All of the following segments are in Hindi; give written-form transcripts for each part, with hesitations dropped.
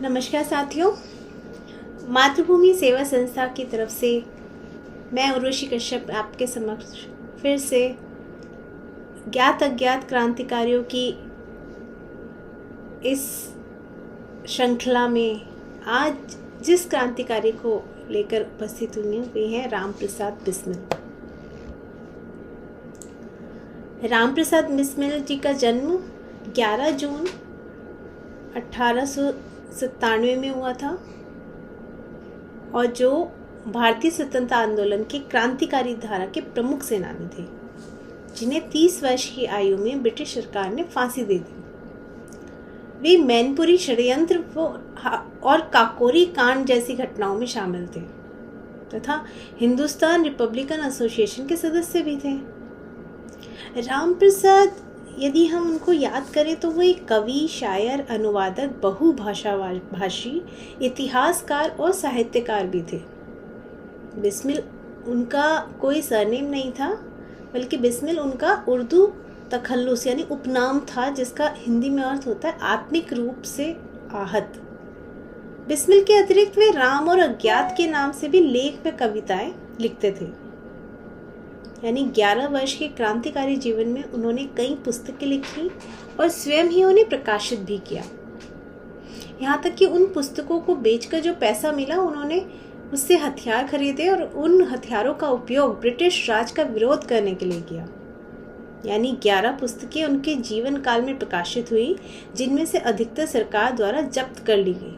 नमस्कार साथियों, मातृभूमि सेवा संस्था की तरफ से मैं उर्वशी कश्यप आपके समक्ष फिर से ज्ञात अज्ञात क्रांतिकारियों की इस श्रृंखला में आज जिस क्रांतिकारी को लेकर उपस्थित हुई हूँ वे हैं राम प्रसाद बिस्मिल। राम प्रसाद बिस्मिल जी का जन्म 11 जून 1897 में हुआ था और जो भारतीय स्वतंत्रता आंदोलन के क्रांतिकारी धारा के प्रमुख सेनानी थे, जिन्हें 30 वर्ष की आयु में ब्रिटिश सरकार ने फांसी दे दी। वे मैनपुरी षड्यंत्र और काकोरी कांड जैसी घटनाओं में शामिल थे तथा हिंदुस्तान रिपब्लिकन एसोसिएशन के सदस्य भी थे। राम प्रसाद, यदि हम उनको याद करें तो वो एक कवि, शायर, अनुवादक, बहुभाषी, इतिहासकार और साहित्यकार भी थे। बिस्मिल उनका कोई सरनेम नहीं था, बल्कि बिस्मिल उनका उर्दू तखल्लुस यानी उपनाम था, जिसका हिंदी में अर्थ होता है आत्मिक रूप से आहत। बिस्मिल के अतिरिक्त वे राम और अज्ञात के नाम से भी लेख व कविताएं लिखते थे। यानी 11 वर्ष के क्रांतिकारी जीवन में उन्होंने कई पुस्तकें लिखी और स्वयं ही उन्हें प्रकाशित भी किया। यहाँ तक कि उन पुस्तकों को बेचकर जो पैसा मिला, उन्होंने उससे हथियार खरीदे और उन हथियारों का उपयोग ब्रिटिश राज का विरोध करने के लिए किया। यानी 11 पुस्तकें उनके जीवन काल में प्रकाशित हुई, जिनमें से अधिकतर सरकार द्वारा जब्त कर ली गई।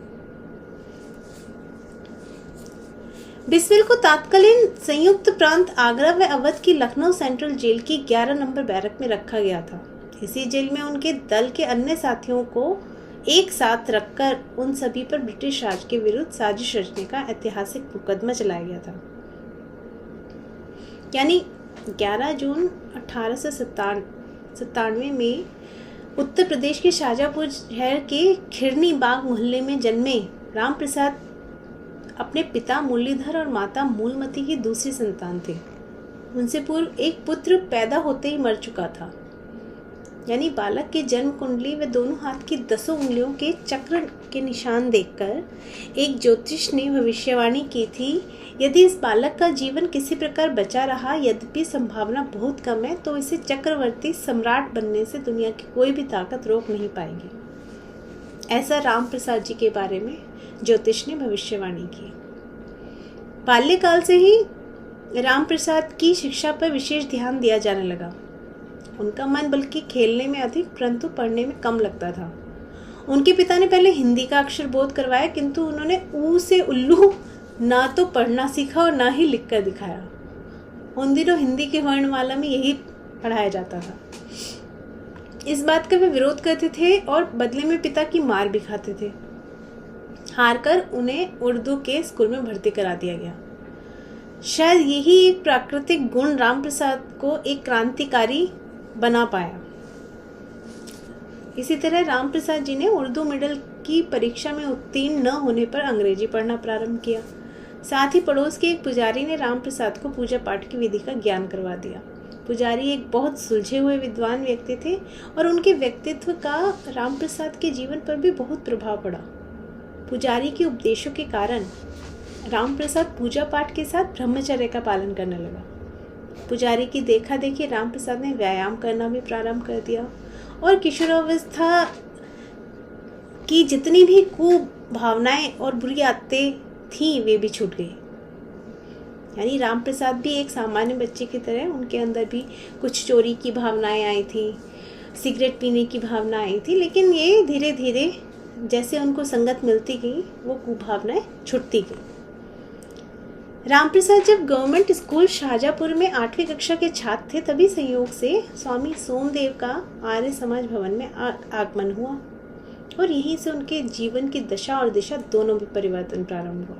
बिस्मिल को तत्कालीन संयुक्त प्रांत आगरा व अवध की लखनऊ सेंट्रल जेल की 11 नंबर बैरक में रखा गया था। इसी जेल में उनके दल के अन्य साथियों को एक साथ रखकर उन सभी पर ब्रिटिश राज के विरुद्ध साजिश रचने का ऐतिहासिक मुकदमा चलाया गया था। यानी 11 जून 1897 में उत्तर प्रदेश के शाहजहांपुर शहर के खिरनी बाग मोहल्ले में जन्मे राम प्रसाद अपने पिता मुरलीधर और माता मूलमती की दूसरी संतान थे। उनसे पूर्व एक पुत्र पैदा होते ही मर चुका था। यानी बालक की जन्म कुंडली व दोनों हाथ की 10 उंगलियों के चक्र के निशान देखकर एक ज्योतिष ने भविष्यवाणी की थी, यदि इस बालक का जीवन किसी प्रकार बचा रहा, यद्यपि संभावना बहुत कम है, तो इसे चक्रवर्ती सम्राट बनने से दुनिया की कोई भी ताकत रोक नहीं पाएगी। ऐसा राम प्रसाद जी के बारे में ज्योतिष ने भविष्यवाणी की। बाल्यकाल से ही राम प्रसाद की शिक्षा पर विशेष ध्यान दिया जाने लगा। उनका मन बल्कि खेलने में अधिक, परंतु पढ़ने में कम लगता था। उनके पिता ने पहले हिंदी का अक्षर बोध करवाया, किंतु उन्होंने ऊ से उल्लू ना तो पढ़ना सीखा और ना ही लिख कर दिखाया। उन दिनों हिंदी के वर्णमाला में यही पढ़ाया जाता था। इस बात का वे विरोध करते थे और बदले में पिता की मार भी खाते थे। हारकर उन्हें उर्दू के स्कूल में भर्ती करा दिया गया। शायद यही एक प्राकृतिक गुण राम प्रसाद को एक क्रांतिकारी बना पाया। इसी तरह राम प्रसाद जी ने उर्दू मिडिल की परीक्षा में उत्तीर्ण न होने पर अंग्रेजी पढ़ना प्रारंभ किया। साथ ही पड़ोस के एक पुजारी ने राम प्रसाद को पूजा पाठ की विधि का ज्ञान करवा दिया। पुजारी एक बहुत सुलझे हुए विद्वान व्यक्ति थे और उनके व्यक्तित्व का राम प्रसाद के जीवन पर भी बहुत प्रभाव पड़ा। पुजारी के उपदेशों के कारण राम प्रसाद पूजा पाठ के साथ ब्रह्मचर्य का पालन करने लगा। पुजारी की देखा देखी राम प्रसाद ने व्यायाम करना भी प्रारंभ कर दिया और किशोरावस्था की जितनी भी कुभावनाएं और बुरी आदतें थीं, वे भी छूट गई। यानी राम प्रसाद भी एक सामान्य बच्चे की तरह, उनके अंदर भी कुछ चोरी की भावनाएं आई थी, सिगरेट पीने की भावना आई थी, लेकिन ये धीरे धीरे जैसे उनको संगत मिलती गई, वो कुभावनाएं छुटती गई। राम प्रसाद जब गवर्नमेंट स्कूल शाहजहांपुर में 8वीं कक्षा के छात्र थे, तभी संयोग से स्वामी सोमदेव का आर्य समाज भवन में आगमन हुआ और यहीं से उनके जीवन की दशा और दिशा दोनों में परिवर्तन प्रारंभ हुआ।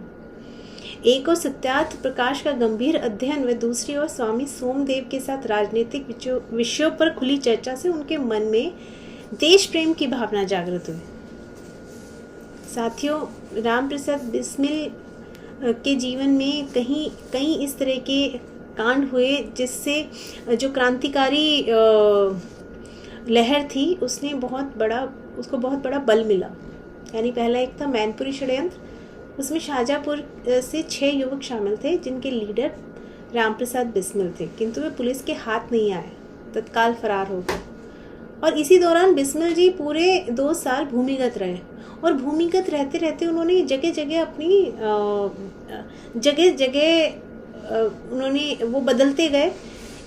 एक और सत्यार्थ प्रकाश का गंभीर अध्ययन व दूसरी ओर स्वामी सोमदेव के साथ राजनीतिक विषयों पर खुली चर्चा से उनके मन में देश प्रेम की भावना जागृत हुई। साथियों, राम प्रसाद बिस्मिल के जीवन में कहीं इस तरह के कांड हुए जिससे जो क्रांतिकारी लहर थी उसको बहुत बड़ा बल मिला। यानी पहला एक था मैनपुरी षड्यंत्र, उसमें शाहजहाँपुर से 6 युवक शामिल थे जिनके लीडर रामप्रसाद बिस्मिल थे, किंतु वे पुलिस के हाथ नहीं आए, तत्काल फरार हो गए। और इसी दौरान बिस्मिल जी पूरे 2 साल भूमिगत रहे और भूमिगत रहते रहते उन्होंने जगह जगह अपनी उन्होंने वो बदलते गए,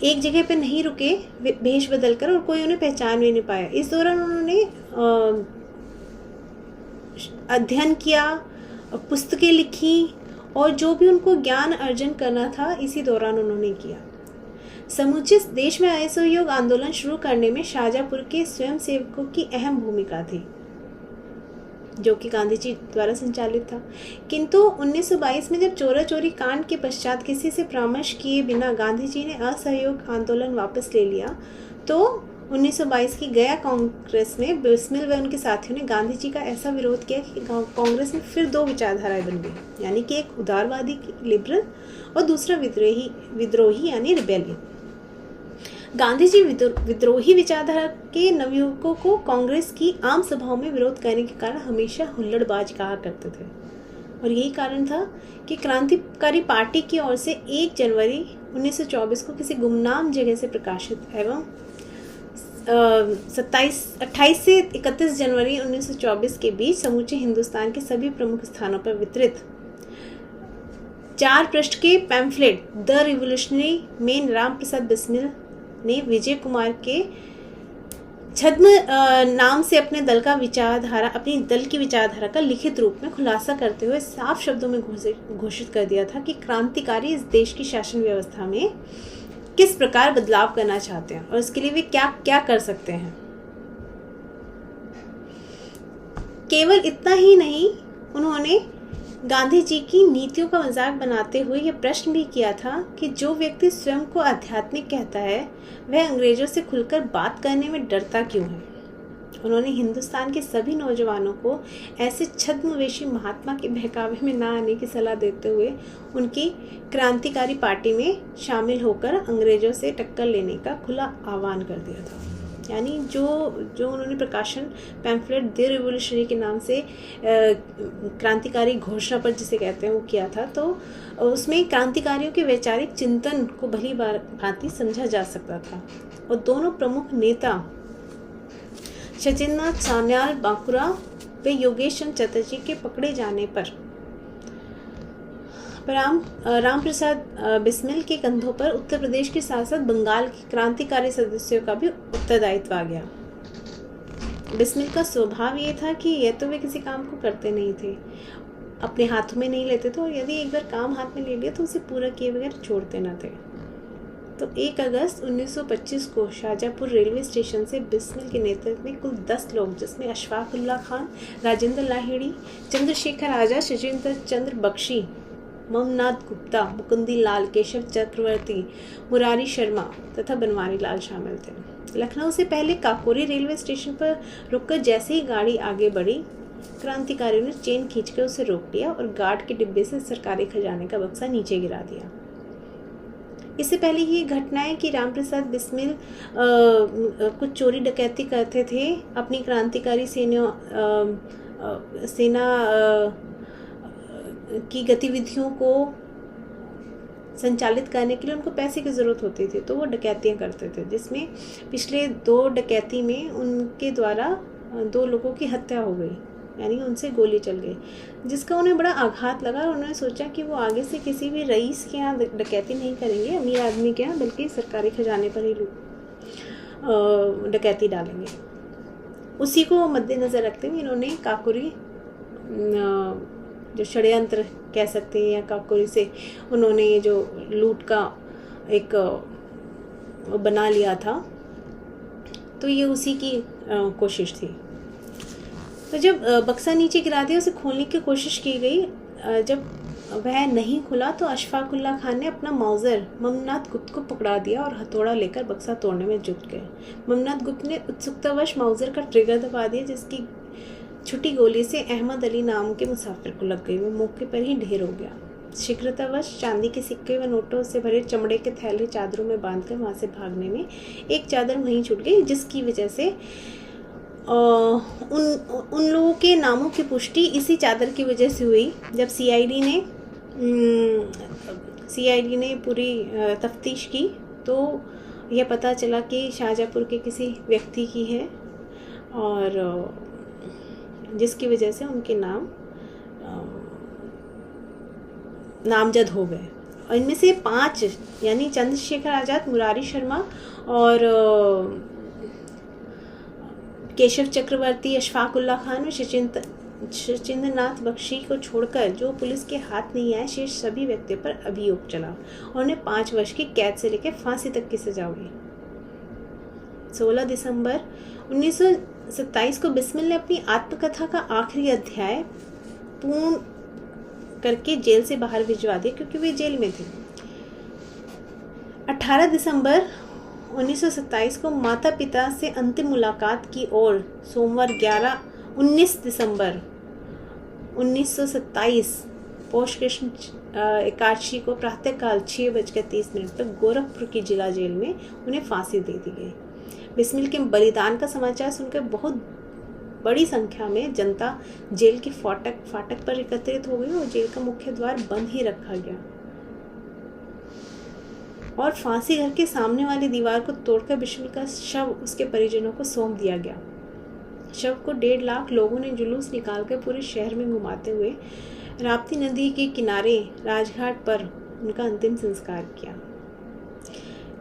एक जगह पे नहीं रुके भेष बदलकर, और कोई उन्हें पहचान भी नहीं पाया। इस दौरान उन्होंने अध्ययन किया, पुस्तकें लिखी और जो भी उनको ज्ञान अर्जन करना था इसी दौरान उन्होंने किया। समूचे देश में असहयोग आंदोलन शुरू करने में शाहजहाँपुर के स्वयंसेवकों की अहम भूमिका थी, जो कि गांधी जी द्वारा संचालित था। किंतु 1922 में जब चोरा चोरी कांड के पश्चात किसी से परामर्श किए बिना गांधी जी ने असहयोग आंदोलन वापस ले लिया, तो 1922 की गया कांग्रेस में बिस्मिल व उनके साथियों ने गांधी जी का ऐसा विरोध किया कि कांग्रेस में फिर 2 विचारधाराएं बन गई, यानी कि एक उदारवादी लिबरल और दूसरा विद्रोही यानी रिबेलियन। गांधी जी विद्रोही विचारधारा के नवयुवकों को कांग्रेस की आम सभाओं में विरोध करने के कारण हमेशा हुल्लड़बाज कहा करते थे, और यही कारण था कि क्रांतिकारी पार्टी की ओर से 1 जनवरी 1924 को किसी गुमनाम जगह से प्रकाशित एवं 28 से 31 जनवरी 1924 के बीच समूचे हिंदुस्तान के सभी प्रमुख स्थानों पर वितरित 4 पृष्ठ के pamphlet the revolutionary man Ramprasad Bismil ने विजय कुमार के छद्म नाम से अपनी दल की विचारधारा का लिखित रूप में खुलासा करते हुए साफ शब्दों में घोषित कर दिया था कि क्रांतिकारी इस देश की शासन व्यवस्था में किस प्रकार बदलाव करना चाहते हैं और इसके लिए वे क्या क्या कर सकते हैं। केवल इतना ही नहीं, उन्होंने गांधी जी की नीतियों का मजाक बनाते हुए यह प्रश्न भी किया था कि जो व्यक्ति स्वयं को आध्यात्मिक कहता है वह अंग्रेजों से खुलकर बात करने में डरता क्यों है। उन्होंने हिंदुस्तान के सभी नौजवानों को ऐसे छद्मवेशी महात्मा के बहकावे में ना आने की सलाह देते हुए उनकी क्रांतिकारी पार्टी में शामिल होकर अंग्रेजों से टक्कर लेने का खुला आह्वान कर दिया था। यानी जो उन्होंने प्रकाशन पैम्फलेट द रिवोल्यूशनरी के नाम से क्रांतिकारी घोषणा पर जिसे कहते हैं वो किया था, तो उसमें क्रांतिकारियों के वैचारिक चिंतन को भली भांति समझा जा सकता था। और दोनों प्रमुख नेता सचिंद्रनाथ सान्याल बांकुरा व योगेश चंद्र चटर्जी के पकड़े जाने पर रामप्रसाद बिस्मिल के कंधों पर उत्तर प्रदेश के साथ साथ बंगाल के क्रांतिकारी सदस्यों का भी उत्तरदायित्व आ गया। बिस्मिल का स्वभाव ये था कि यह तो वे किसी काम को करते नहीं थे, अपने हाथों में नहीं लेते थे, और यदि एक बार काम हाथ में ले लिया तो उसे पूरा किए बगैर छोड़ते न थे। तो 1 अगस्त 1925 को शाहजहाँपुर रेलवे स्टेशन से बिस्मिल के नेतृत्व में कुल 10 लोग, जिसमें अशफाक उल्लाह खान, राजेंद्र लाहिड़ी, चंद्रशेखर आजाद, सचिंद्र चंद्र बख्शी, ममनाथ गुप्ता, मुकुंदी लाल, केशव चक्रवर्ती, मुरारी शर्मा तथा बनवारी लाल शामिल थे। लखनऊ से पहले काकोरी रेलवे स्टेशन पर रुककर जैसे ही गाड़ी आगे बढ़ी, क्रांतिकारियों ने चेन खींचकर उसे रोक लिया और गार्ड के डिब्बे से सरकारी खजाने का बक्सा नीचे गिरा दिया। इससे पहले ये घटना है कि रामप्रसाद बिस्मिल कुछ चोरी डकैती करते थे। अपनी क्रांतिकारी सेना की गतिविधियों को संचालित करने के लिए उनको पैसे की ज़रूरत होती थी, तो वो डकैतियाँ करते थे, जिसमें पिछले 2 डकैती में उनके द्वारा 2 लोगों की हत्या हो गई, यानी उनसे गोली चल गई, जिसका उन्हें बड़ा आघात लगा। और उन्होंने सोचा कि वो आगे से किसी भी रईस के यहाँ डकैती नहीं करेंगे, अमीर आदमी के यहाँ, बल्कि सरकारी खजाने पर ही डकैती डालेंगे। उसी को मद्देनज़र रखते हुए इन्होंने काकोरी जो षड्यंत्र कह सकते हैं या काकोरी से उन्होंने ये जो लूट का एक बना लिया था, तो ये उसी की कोशिश थी। तो जब बक्सा नीचे गिरा दिया, उसे खोलने की कोशिश की गई। जब वह नहीं खुला तो अशफाक उल्लाह खान ने अपना मौजर ममनाथ गुप्त को पकड़ा दिया और हथौड़ा लेकर बक्सा तोड़ने में जुट गए। ममनाथ गुप्त ने उत्सुकतावश मौजर का ट्रिगर दबा दिया, जिसकी छुटी गोली से अहमद अली नाम के मुसाफिर को लग गई। वो मौके पर ही ढेर हो गया। शीघ्रतावश चांदी के सिक्के व नोटों से भरे चमड़े के थैले चादरों में बांधकर वहां से भागने में एक चादर वहीं छूट गई, जिसकी वजह से उन लोगों के नामों की पुष्टि इसी चादर की वजह से हुई जब सीआईडी ने पूरी तफ्तीश की तो यह पता चला कि शाहजहाँपुर के किसी व्यक्ति की है और जिसकी वजह से उनके नाम नामजद हो गए। और इनमें से 5 यानी चंद्रशेखर आज़ाद, मुरारी शर्मा और केशव चक्रवर्ती, अशफाक उल्ला खान और शचीन्द्र नाथ बख्शी को छोड़कर जो पुलिस के हाथ नहीं आए, शेष सभी व्यक्तियों पर अभियोग चला और उन्हें 5 वर्ष की कैद से लेकर फांसी तक की सजा हुई। 16 दिसंबर 1927 को बिस्मिल ने अपनी आत्मकथा का आखिरी अध्याय पूर्ण करके जेल से बाहर भिजवा दिया क्योंकि वे जेल में थे। 18 दिसंबर 1927 को माता पिता से अंतिम मुलाकात की और सोमवार 19 दिसंबर 1927 पौष कृष्ण एकादशी को प्रातःकाल 6:30 पर गोरखपुर की जिला जेल में उन्हें फांसी दे दी गई। बिस्मिल के बलिदान का समाचार सुनकर बहुत बड़ी संख्या में जनता जेल के फाटक पर एकत्रित हो गई और जेल का मुख्य द्वार बंद ही रखा गया और फांसी घर के सामने वाली दीवार को तोड़कर बिस्मिल का शव उसके परिजनों को सौंप दिया गया। शव को 1.5 लाख लोगों ने जुलूस निकालकर पूरे शहर में घुमाते हुए राप्ती नदी के किनारे राजघाट पर उनका अंतिम संस्कार किया।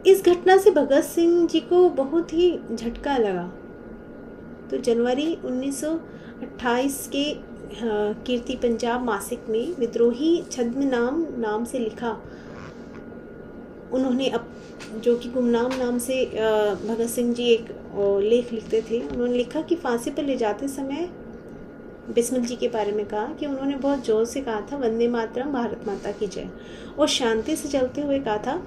इस घटना से भगत सिंह जी को बहुत ही झटका लगा तो जनवरी 1928 के कीर्ति पंजाब मासिक में विद्रोही छद्म नाम से लिखा। उन्होंने जो कि गुमनाम नाम से भगत सिंह जी एक लेख लिखते थे, उन्होंने लिखा कि फांसी पर ले जाते समय बिस्मिल जी के बारे में कहा कि उन्होंने बहुत जोर से कहा था वंदे मातरम, भारत माता की जय, और शांति से चलते हुए कहा था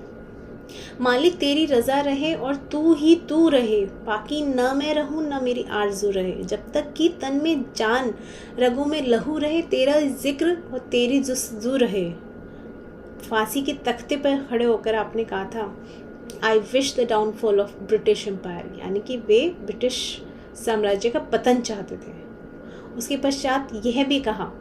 मालिक तेरी रजा रहे और तू ही तू रहे, बाकी न मैं रहूं न मेरी आरज़ू रहे, जब तक कि तन में जान रगों में लहू रहे, तेरा जिक्र और तेरी जुस्तजू रहे। फांसी के तख्ते पर खड़े होकर आपने कहा था I wish the downfall of British empire, यानी कि वे ब्रिटिश साम्राज्य का पतन चाहते थे। उसके पश्चात यह भी कहा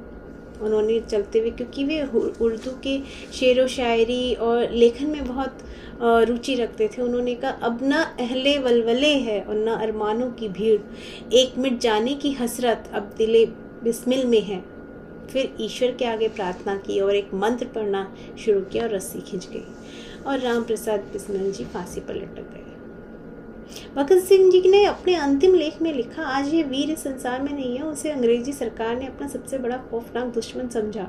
उन्होंने चलते हुए, क्योंकि वे उर्दू के शेर व शायरी और लेखन में बहुत रुचि रखते थे, उन्होंने कहा अब न अहले वलवले है और न अरमानों की भीड़, एक मिट जाने की हसरत अब दिले बिस्मिल में है। फिर ईश्वर के आगे प्रार्थना की और एक मंत्र पढ़ना शुरू किया और रस्सी खिंच गई और राम प्रसाद बिस्मिल जी फांसी पर लटक गए। भगत सिंह जी ने अपने अंतिम लेख में लिखा, आज ये वीर इस संसार में नहीं है, उसे अंग्रेजी सरकार ने अपना सबसे बड़ा खौफनाक दुश्मन समझा।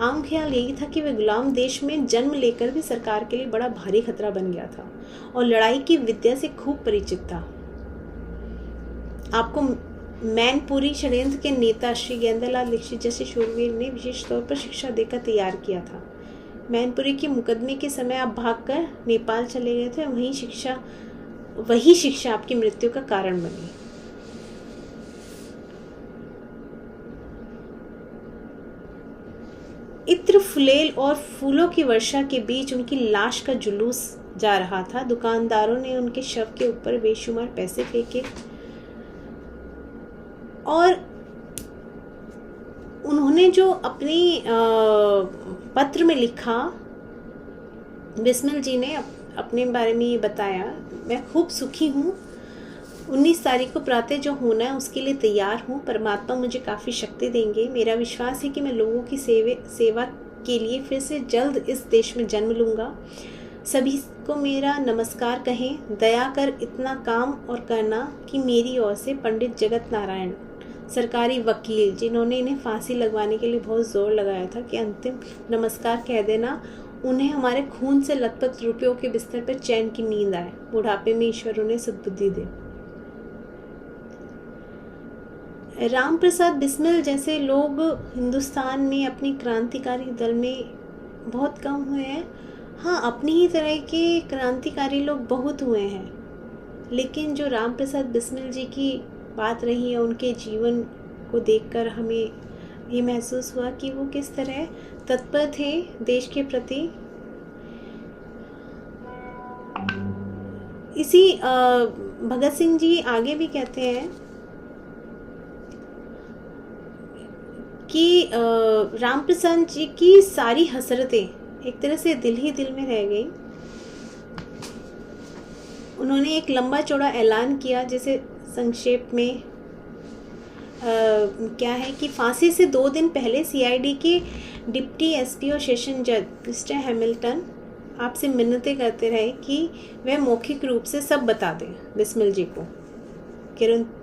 आम ख्याल यही था कि वह गुलाम देश में जन्म लेकर भी सरकार के लिए बड़ा भारी खतरा बन गया था और लड़ाई की विद्या से खूब परिचित था। आपको मैनपुरी षड्यंत्र के नेता श्री गेंदालाल दीक्षित जैसे शूरवीर ने विशेष तौर पर शिक्षा देकर तैयार किया था। मैनपुरी के मुकदमे के समय आप भागकर नेपाल चले गए थे, वही शिक्षा आपकी मृत्यु का कारण बनी। इत्र फुलेल और फूलों की वर्षा के बीच उनकी लाश का जुलूस जा रहा था। दुकानदारों ने उनके शव के ऊपर बेशुमार पैसे फेंके और उन्होंने जो अपनी पत्र में लिखा, बिस्मिल जी ने अपने बारे में ये बताया, मैं खूब सुखी हूँ, 19 तारीख को प्रातः जो होना है उसके लिए तैयार हूँ। परमात्मा मुझे काफ़ी शक्ति देंगे। मेरा विश्वास है कि मैं लोगों की सेवा के लिए फिर से जल्द इस देश में जन्म लूँगा। सभी को मेरा नमस्कार कहें। दया कर इतना काम और करना कि मेरी ओर से पंडित जगत नारायण सरकारी वकील, जिन्होंने इन्हें फांसी लगवाने के लिए बहुत जोर लगाया था, कि अंतिम नमस्कार कह देना। उन्हें हमारे खून से लथपथ रुपयों के बिस्तर पर चैन की नींद आए। बुढ़ापे में ईश्वर उन्हें सद्बुद्धि दे। राम प्रसाद बिस्मिल जैसे लोग हिंदुस्तान में अपनी क्रांतिकारी दल में बहुत कम हुए हैं। हाँ, अपनी ही तरह के क्रांतिकारी लोग बहुत हुए हैं, लेकिन जो राम प्रसाद बिस्मिल जी की बात रही है, उनके जीवन को देखकर हमें ये महसूस हुआ कि वो किस तरह तत्पर थे देश के प्रति। इसी भगत सिंह जी आगे भी कहते हैं कि राम प्रसाद जी की सारी हसरतें एक तरह से दिल ही दिल में रह गई। उन्होंने एक लंबा चौड़ा ऐलान किया, जैसे संक्षेप में क्या है कि फांसी से 2 दिन पहले सीआईडी के डिप्टी एसपी और सेशन जज मिस्टर हैमिल्टन आपसे मिन्नतें करते रहे कि वह मौखिक रूप से सब बता दें बिस्मिल जी को,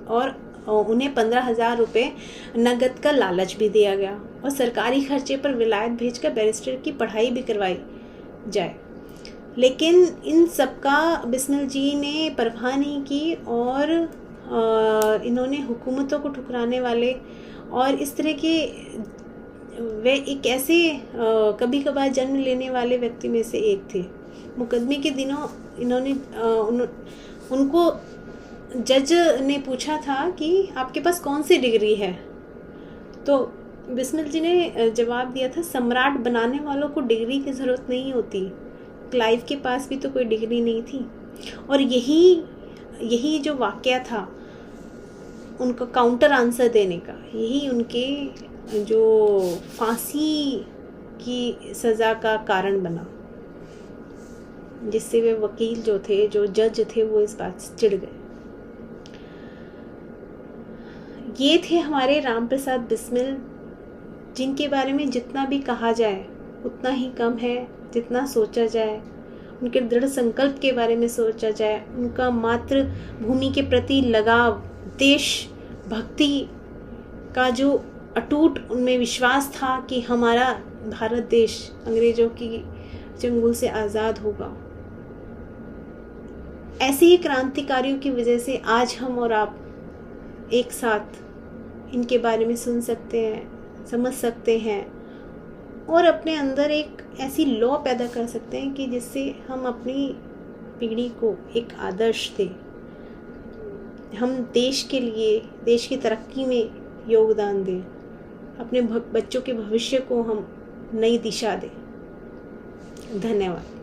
और उन्हें 15,000 रुपये नगद का लालच भी दिया गया और सरकारी खर्चे पर विलायत भेजकर बैरिस्टर की पढ़ाई भी करवाई जाए। लेकिन इन सब का बिस्मिल जी ने परवाह नहीं की और इन्होंने हुकूमतों को ठुकराने वाले और इस तरह के वे एक ऐसे कभी कभार जन्म लेने वाले व्यक्ति में से एक थे। मुकदमे के दिनों इन्होंने उनको जज ने पूछा था कि आपके पास कौन सी डिग्री है, तो बिस्मिल जी ने जवाब दिया था, सम्राट बनाने वालों को डिग्री की ज़रूरत नहीं होती, क्लाइव के पास भी तो कोई डिग्री नहीं थी। और यही जो वाक़या था उनका काउंटर आंसर देने का, यही उनके जो फांसी की सज़ा का कारण बना, जिससे वे वकील जो थे, जो जज थे, वो इस बात से चिढ़ गए। ये थे हमारे राम प्रसाद बिस्मिल, जिनके बारे में जितना भी कहा जाए उतना ही कम है, जितना सोचा जाए, उनके दृढ़ संकल्प के बारे में सोचा जाए, उनका मातृभूमि के प्रति लगाव, देश भक्ति का जो अटूट उनमें विश्वास था कि हमारा भारत देश अंग्रेजों की चंगुल से आज़ाद होगा। ऐसे ही क्रांतिकारियों की वजह से आज हम और आप एक साथ इनके बारे में सुन सकते हैं, समझ सकते हैं और अपने अंदर एक ऐसी लौ पैदा कर सकते हैं कि जिससे हम अपनी पीढ़ी को एक आदर्श दें, हम देश के लिए, देश की तरक्की में योगदान दें, अपने बच्चों के भविष्य को हम नई दिशा दें। धन्यवाद।